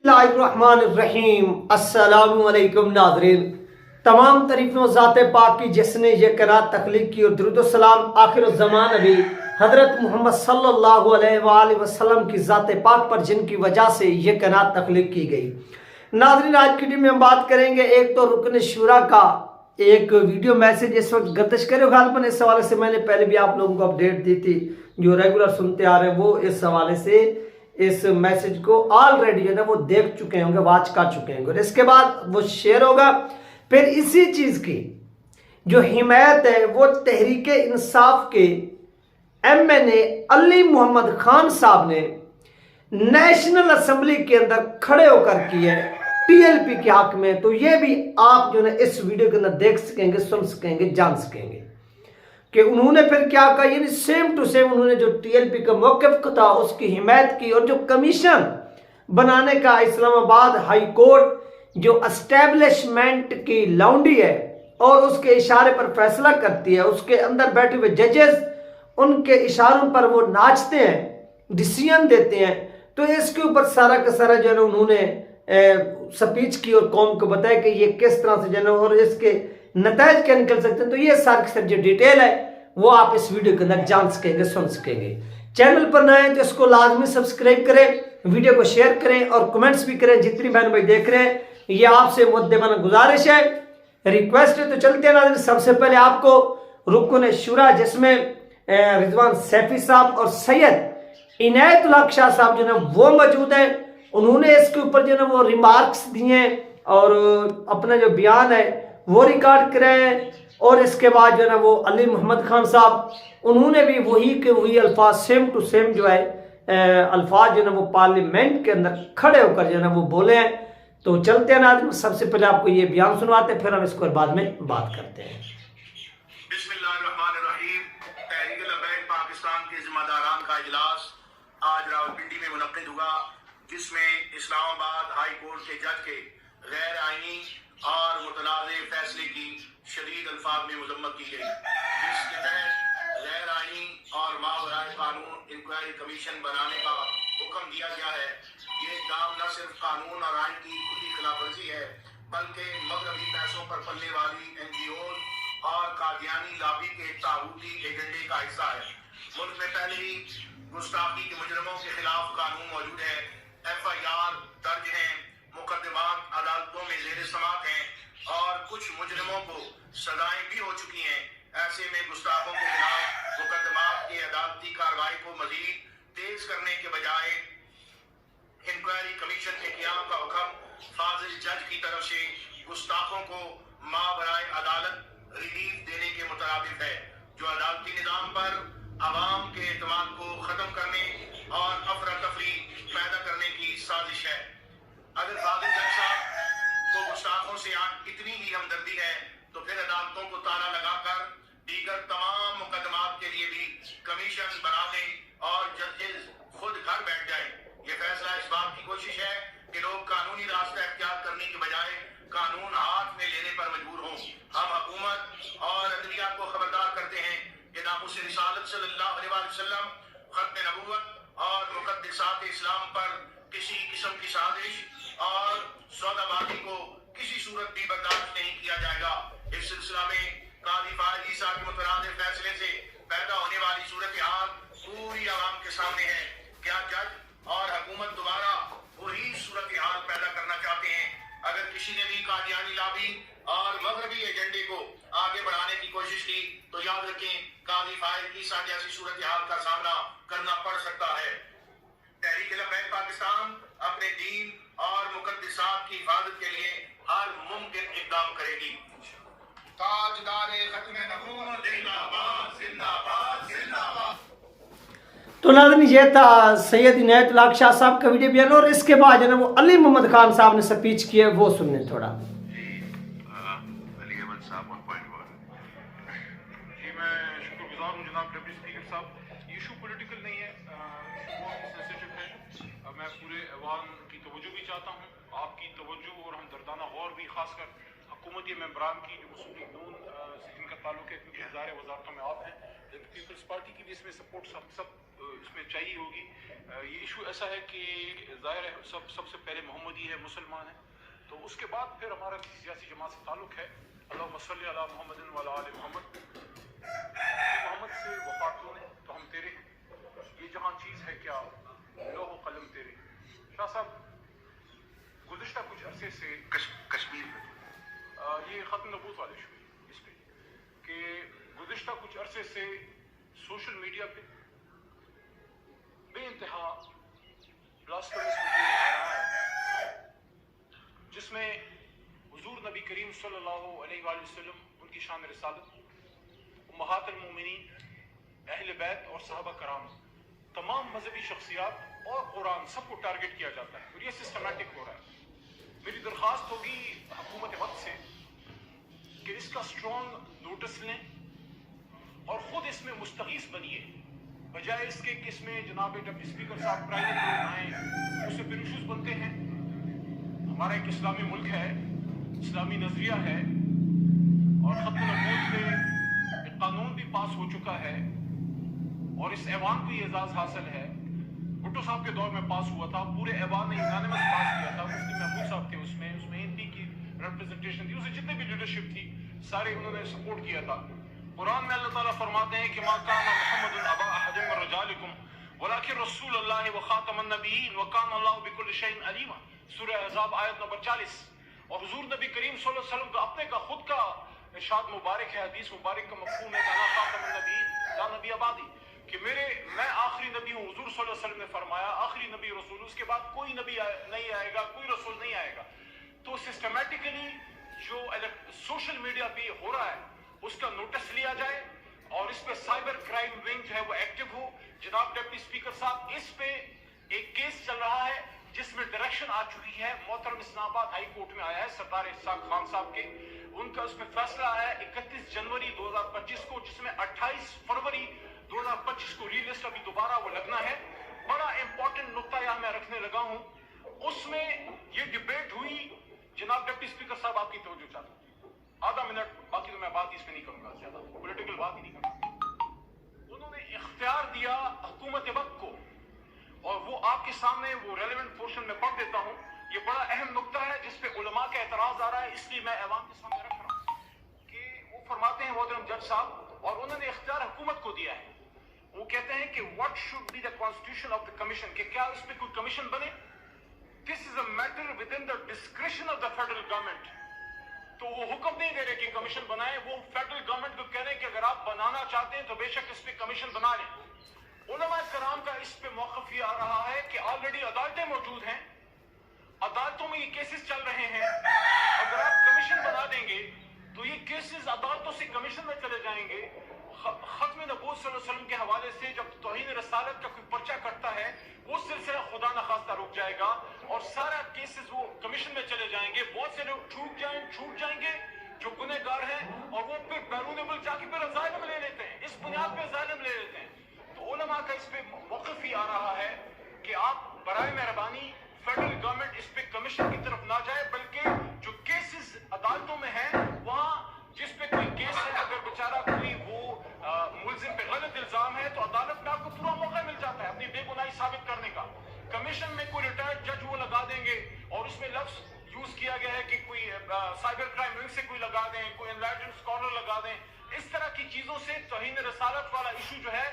बिस्मिल्लाहिर्रहमानिर्रहीम। अस्सलामु अलैकुम नाज़रीन, तमाम तारीफ़ों ज़ात पाक की जिसने ये कायनात तख्लीक की और दुरूद सलाम आखिर ज़मान नबी हज़रत मोहम्मद सल्लल्लाहु अलैहि वसल्लम की ज़ात पाक पर जिनकी वजह से ये कायनात तख्लीक की गई। नाज़रीन, आज की वीडियो में हम बात करेंगे एक तो रुकन शुरा का एक वीडियो मैसेज इस वक्त गर्दिश करे गालबन। इस हवाले से मैंने पहले भी आप लोगों को अपडेट दी थी, जो रेगुलर सुनते आ रहे हैं वो इस हवाले से इस मैसेज को ऑलरेडी जो है ना वो देख चुके होंगे, वॉच कर चुके होंगे और इसके बाद वो शेयर होगा। फिर इसी चीज की जो हिमायत है वो तहरीक इंसाफ के MNA अली मोहम्मद खान साहब ने नेशनल असेंबली के अंदर खड़े होकर की है TLP के हक में। तो ये भी आप जो है इस वीडियो के अंदर देख सकेंगे, सुन सकेंगे, जान सकेंगे कि उन्होंने फिर क्या कहा। यानी सेम टू सेम उन्होंने जो TLP का मौक़िफ़ था उसकी हिमायत की और जो कमीशन बनाने का इस्लामाबाद हाई कोर्ट जो एस्टेब्लिशमेंट की लाउंडी है और उसके इशारे पर फैसला करती है, उसके अंदर बैठे हुए जजेस उनके इशारों पर वो नाचते हैं, डिसीजन देते हैं। तो इसके ऊपर सारा का सारा जो है उन्होंने स्पीच की और कौम को बताया कि ये किस तरह से जो है और इसके नतायज क्या निकल सकते हैं। तो ये सारी की सारी जो डिटेल है वो आप इस वीडियो के अंदर जान सकेंगे, सुन सकेंगे। चैनल पर नए हैं तो इसको लाजमी सब्सक्राइब करें, वीडियो को शेयर करें और कमेंट्स भी करें। जितनी बहन भाई देख रहे हैं ये आपसे मुद्देबाना गुजारिश है, रिक्वेस्ट है। तो चलते हैं नाज़रीन, सबसे पहले आपको रुकन शुरा जिसमें रिजवान सैफी साहब और सैयद इनायतुल्लाह शाह साहब जो है वो मौजूद हैं। उन्होंने इसके ऊपर जो है वो रिमार्क्स दिए और अपना जो बयान है वो रिकॉर्ड कराए और इसके बाद जो है ना वो अली मोहम्मद खान साहब उन्होंने भी वही के वही अल्फाज सेम टू सेम जो है अल्फाज जो है ना वो पार्लियामेंट के अंदर खड़े होकर जो है ना वो बोले हैं। तो चलते हैं नाज़रीन, सबसे पहले आपको ये बयान सुनवाते हैं, फिर हम इसको बाद में बात करते हैं। बिस्मिल्लाहिर्रहमानिर्रहीम। तहरीक पाकिस्तान के जिम्मेदारान का इजलास आज रावलपिंडी में मुनक्किद हुआ, जिसमें इस्लामाबाद हाई कोर्ट के जज के गैर आईनी और मुतनाज़े फैसले की शदीद अल्फाज में मजम्मत की गई, जिसके तहत गैर आईनी और मावराए कानून इंक्वायरी कमीशन बनाने का हुक्म दिया गया है। ये काम न सिर्फ कानून और आइन की खुली खिलाफवर्जी है बल्कि मगरबी पैसों पर पलने वाली NGOs और कादियानी लॉबी के ताऊती एजेंडे का हिस्सा है। मुल्क में पहले ही गुस्ताखी के मुजरमों के खिलाफ कानून मौजूद है, FIR दर्ज है, मुकदमात अदालतों में ज़ेर समाअत हैं और कुछ मुजरमों को सजाएं भी हो चुकी हैं। ऐसे में गुस्ताखों के खिलाफ मुकदमात की अदालती कार्रवाई को मजीद तेज करने के बजाय इंक्वायरी कमीशन के क़याम का हुक्म फाजिल जज की तरफ से गुस्ताखों को मावराए अदालत रिलीफ देने के मुताबिक है, जो अदालती निज़ाम पर अवाम के एतमाद को ख़त्म करने और अफरा तफरी पैदा करने की साजिश है। अगर फाजिल जज साहब को गुस्ताखों से इतनी ही हमदर्दी है तो फिर अदालतों को ताला लगाकर दीगर तमाम मुकदमात के लिए भी कमीशन बना दें और जजेस खुद घर बैठ जाए। ये फैसला इस बात की कोशिश है कि लोग कानूनी रास्ता इख्तियार करने के बजाय कानून हाथ में लेने पर मजबूर हों। हम हुकूमत और अदलिया को खबरदार करते हैं कि नामुस रिसालत सल्लल्लाहु अलैहि वसल्लम, खत्म नबूवत और मुक़द्दसात इस्लाम पर किसी किस्म की साजिश और सौदाबाजी को किसी सूरत भी बर्दाश्त नहीं किया जाएगा। इस सिलसिला में कादी फायद ईसा के मुतनाज़े फैसले से पैदा होने वाली सूरत हाल पूरी आवाम के सामने है। क्या जज और हुकूमत दोबारा वही सूरत हाल पैदा करना चाहते हैं? अगर किसी ने भी कादियानी लॉबी और मगरबी एजेंडे को आगे बढ़ाने की कोशिश की तो याद रखें कादी फायद ईसा जैसी सूरत हाल का सामना करना पड़ सकता है। तहरीक पाकिस्तान अपने दीन और मुकद्दसात की हिफाजत के लिए हर मुमकिन इक़दाम करेगी। ताजदार खत्म नबूवत जिंदाबाद जिंदाबाद जिंदाबाद। तो नाज़रीन, ये था सैयद इनायतुल्लाह शाह साहब का वीडियो बयान और इसके बाद जो है वो अली मोहम्मद खान साहब ने स्पीच की है, वो सुनने थोड़ा। मैं पूरे अवाम की तवज्जो भी चाहता हूँ, आपकी तवज्जो और हमदर्दाना गौर भी, खासकर हुकूमती मेंबरान की जो मुस्लिम नून से जिनका ताल्लुक है, क्योंकि ज़ाहिर वजारतों में आप हैं, पीपल्स पार्टी की भी इसमें सपोर्ट सब इसमें चाहिए होगी। ये इशू ऐसा है कि ज़ाहिर है सबसे पहले मोहम्मदी تو اس کے بعد پھر ہمارا کسی سیاسی جماعت سے تعلق ہے. اللہم صلی علی محمد و علی آل محمد. محمد سے وفات ہونے تو ہم تیرے ہیں. یہ جہاں چیز ہے کیا لوح و قلم تیرے. شاہ صاحب گزشتہ کچھ عرصے سے کشمیر میں یہ ختم نبوت والے شو اس پہ کہ گزشتہ کچھ عرصے سے سوشل میڈیا پہ بے انتہا بلاسفیمس مٹیریل آ رہا ہے جس میں حضور نبی کریم صلی اللہ علیہ وآلہ وسلم، ان کی شان رسالت، امہات المومنین، اہل بیت اور صحابہ کرام، تمام مذہبی شخصیات اور قرآن سب کو ٹارگٹ کیا جاتا ہے اور یہ سسٹمیٹک ہو رہا ہے. میری درخواست ہوگی حکومت وقت سے کہ اس کا اسٹرانگ نوٹس لیں اور خود اس میں مستغیث بنیے، بجائے اس کے کہ اس میں جناب ڈپٹی اسپیکر صاحب پرائیویٹ لوگ آئیں، اس سے پھر ایشوز بنتے ہیں. ہمارا ایک اسلامی ملک ہے، اسلامی نظریہ ہے اور ختم نبوت پہ ایک قانون بھی پاس ہو چکا ہے اور اس ایوان کو یہ اعزاز حاصل ہے. بھٹو صاحب کے دور میں پاس ہوا تھا، پورے ایوان نے یونانیمس پاس کیا تھا. مفتی محمود صاحب تھے اس میں این پی کی ریپرزنٹیشن تھی، اسے جتنے بھی لیڈرشپ تھی سارے انہوں نے سپورٹ کیا تھا. قرآن میں اللہ تعالیٰ فرماتے ہیں کہ ما کان محمد ابا احد من رجالکم ولکن رسول اللہ وخاتم النبیین وکان اللہ بکل شیء علیما. سورہ احزاب آیت نمبر 40. اور حضور نبی کریم صلی اللہ علیہ وسلم کا اپنے کا خود کا ارشاد مبارک ہے، حدیث مبارک کا مفہوم ہے کہ انا خاتم النبیین لا نبی بعدی، کہ میں آخری نبی ہوں. حضور صلی اللہ علیہ وسلم نے فرمایا آخری نبی رسول، اس کے بعد کوئی نبی نہیں آئے گا، کوئی رسول نہیں آئے گا. تو سسٹمیٹیکلی جو سوشل میڈیا پہ ہو رہا ہے اس کا نوٹس لیا جائے اور اس پہ سائبر کرائم ونگ جو ہے وہ ایکٹیو ہو. جناب ڈپٹی اسپیکر صاحب، اس پہ ایک کیس چل رہا ہے جس میں ڈائریکشن آ چکی ہے، محترم اسلام آباد ہائی کورٹ میں آیا ہے سردار اسحاق خان صاحب کے، ان کا اس میں فیصلہ آیا ہے 31 جنوری 2025 کو، جس میں 28 فروری 2025 کو ری لسٹ ابھی دوبارہ وہ لگنا ہے. بڑا امپورٹنٹ نقطہ یہاں میں رکھنے لگا ہوں. اس میں یہ ڈیبیٹ ہوئی. جناب ڈپٹی اسپیکر صاحب آپ کی توجہ چاہتا ہوں، آدھا منٹ، باقی تو میں بات اس میں نہیں کروں گا، زیادہ پولیٹیکل بات ہی نہیں کروں. انہوں نے اختیار دیا حکومت وقت کو اور وہ آپ کے سامنے وہ ریلیونٹ پورشن میں پڑھ دیتا ہوں. یہ بڑا اہم نقطہ ہے جس پہ علماء کا اعتراض آ رہا ہے، اس لیے میں ایوان کے سامنے رکھ رہا ہوں کہ وہ فرماتے ہیں محترم جج صاحب، اور انہوں نے اختیار حکومت کو دیا ہے. وہ کہتے ہیں کہ what should be the constitution of the commission، کہ کیا اس پہ کوئی کمیشن بنے. This is a matter within the discretion of the federal government. تو وہ حکم نہیں دے رہے کہ کمیشن بنائیں، وہ فیڈرل گورنمنٹ کو کہہ رہے ہیں کہ اگر آپ بنانا چاہتے ہیں تو بے شک اس پہ کمیشن بنا لیں. علماء کرام کا اس پہ موقف یہ آ رہا ہے کہ آلریڈی عدالتیں موجود ہیں، عدالتوں میں یہ کیسز چل رہے ہیں. اگر آپ کمیشن بنا دیں گے تو یہ کیسز عدالتوں سے کمیشن میں چلے جائیں گے. ختم نبوت صلی اللہ علیہ وسلم کے حوالے سے جب توہین رسالت کا کوئی پرچہ کرتا ہے وہ سلسلہ خدا نخواستہ رک جائے گا اور سارا کیسز وہ کمیشن میں چلے جائیں گے. بہت سے لوگ چھوٹ جائیں گے جو گنہ گار ہیں اور وہ پھر بیرون ملک جا کے پھر اسائلم لے لیتے ہیں، اس بنیاد پہ اسائلم لے لیتے ہیں. تو علماء کا اس پہ موقف ہی آ رہا ہے کہ آپ برائے مہربانی فیڈرل گورنمنٹ اس پہ کمیشن کی طرف نہ جائے، بلکہ جو کیسز عدالتوں میں ہیں وہاں جس پہ کوئی کیس ہے، اگر بیچارہ کوئی وہ ملزم پہ غلط الزام ہے تو عدالت میں آپ کو پورا موقع مل جاتا ہے اپنی بے گناہی ثابت کرنے کا. کمیشن میں کوئی ریٹائرڈ جج وہ لگا دیں گے اور اس میں لفظ یوز کیا گیا ہے کہ کوئی سائبر کرائم ونگ سے کوئی لگا دیں، کوئی انلائٹنڈ اسکالر لگا دیں. اس طرح کی چیزوں سے توہین رسالت والا ایشو جو ہے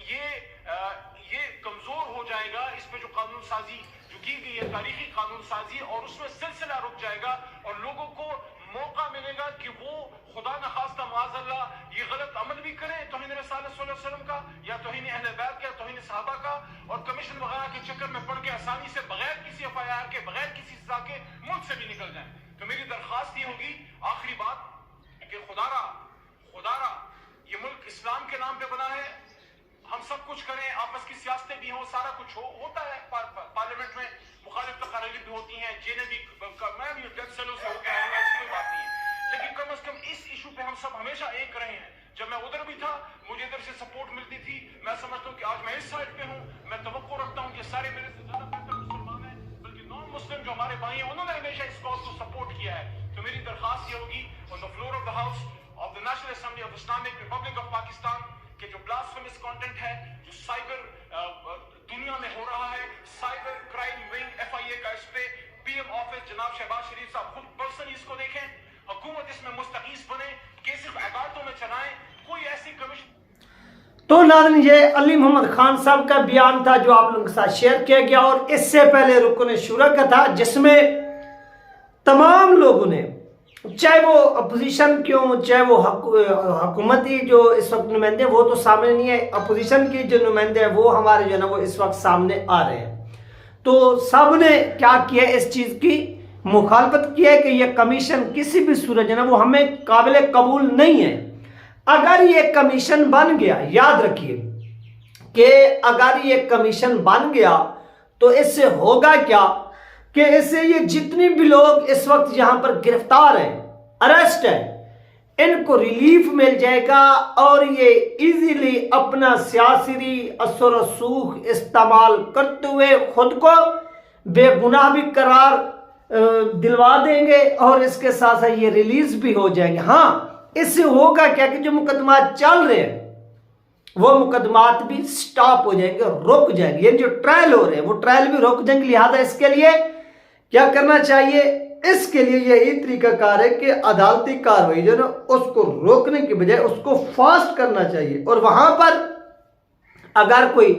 یہ کمزور ہو جائے گا. اس پہ جو قانون سازی جو کی گئی ہے تاریخی قانون سازی، اور اس میں سلسلہ رک جائے گا اور لوگوں کو موقع ملے گا کہ وہ خدا نخواستہ معاذ اللہ یہ غلط عمل بھی کریں توہین رسالت صلی اللہ علیہ وسلم کا یا توہین اہل بیت کا، توہین صحابہ کا، اور کمیشن وغیرہ کے چکر میں پڑ کے آسانی سے بغیر کسی ایف آئی آر کے، بغیر کسی سزا کے ملک سے بھی نکل جائیں. تو میری درخواست یہ ہوگی آخری بات کہ خدا را یہ ملک اسلام کے نام پہ بنا ہے. ہم سب کچھ کریں، آپس کی سیاستیں بھی ہوں، سارا کچھ ہوتا ہے. پارلیمنٹ میں مخالف تقاریر بھی ہوتی ہیں، جیلیں بھی، میں بھی ڈیتھ سیلوں سے ہو کے آؤں گا، اس کوئی بات نہیں ہے. لیکن کم از کم اس ایشو پہ ہم سب ہمیشہ ایک رہے ہیں. جب میں ادھر بھی تھا مجھے ادھر سے سپورٹ ملتی تھی. میں سمجھتا ہوں کہ آج میں اس سائڈ پہ ہوں. میں توقع رکھتا ہوں کہ سارے میرے سے زیادہ بہتر مسلمان ہیں، بلکہ نان مسلم جو ہمارے بھائی ہیں انہوں نے ہمیشہ اس کاز کو سپورٹ کیا ہے. تو میری درخواست یہ ہوگی on the floor of the house of the National Assembly of Islamic Republic of Pakistan کہ جو بلاسفیمس کانٹینٹ ہے، جو سائبر دنیا میں ہو رہا ہے، سائبر کرائم ونگ ایف آئی اے کا اس پہ پی ایم آفس जनाब शहबाज शरीफ साहब खुद पर्सनली इसको देखें, हुकूमत इसमें मुस्तकीस बने, केसेस अदालतों में चलाएं, कोई ऐसी कमीशन। तो नाज़रीन, ये अली मोहम्मद खान साहब का बयान था जो आप लोगों के साथ शेयर किया गया, और इससे पहले रुकन शुरा का था, जिसमें तमाम लोगों ने, चाहे वो अपोजिशन क्यों, चाहे वो हुकूमती जो इस वक्त नुमाइंदे, वो तो सामने नहीं है, अपोजिशन की जो नुमाइंदे हैं वो हमारे जो है ना वो इस वक्त सामने आ रहे हैं। तो सब ने क्या किया, इस चीज़ की मुखालफत की है कि यह कमीशन किसी भी सूरत जो है ना वो हमें काबिल कबूल नहीं है। अगर ये कमीशन बन गया, याद रखिए कि अगर ये कमीशन बन गया तो इससे होगा क्या कि इससे ये जितने भी लोग इस वक्त यहां पर गिरफ्तार हैं, अरेस्ट है, इनको रिलीफ मिल जाएगा और ये इजीली अपना सियासी असर व सूख इस्तेमाल करते हुए खुद को बेगुनाह भी करार दिलवा देंगे और इसके साथ साथ ये रिलीज भी हो जाएंगे। हाँ, इससे होगा क्या कि जो मुकदमात चल रहे हैं वो मुकदमात भी स्टॉप हो जाएंगे, रुक जाएंगे, ये जो ट्रायल हो रहे हैं वो ट्रायल भी रुक जाएंगे। लिहाजा इसके लिए क्या करना चाहिए, इसके लिए यही तरीकाकार है कि अदालती कार्रवाई जो ना उसको रोकने की बजाय उसको फास्ट करना चाहिए, और वहां पर अगर कोई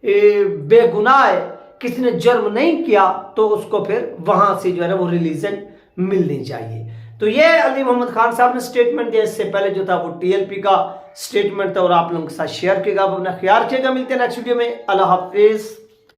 बेगुनाह है, किसी ने जुर्म नहीं किया, तो उसको फिर वहां से जो है ना वो रिलीजन मिलनी चाहिए। तो ये अली मोहम्मद खान साहब ने स्टेटमेंट दिया, इससे पहले जो था वो टीएलपी का स्टेटमेंट था और आप लोगों के साथ शेयर किएगा। अपना ख्याल रखिएगा, मिलते हैं नेक्स्ट वीडियो में। अल्लाह हाफिज।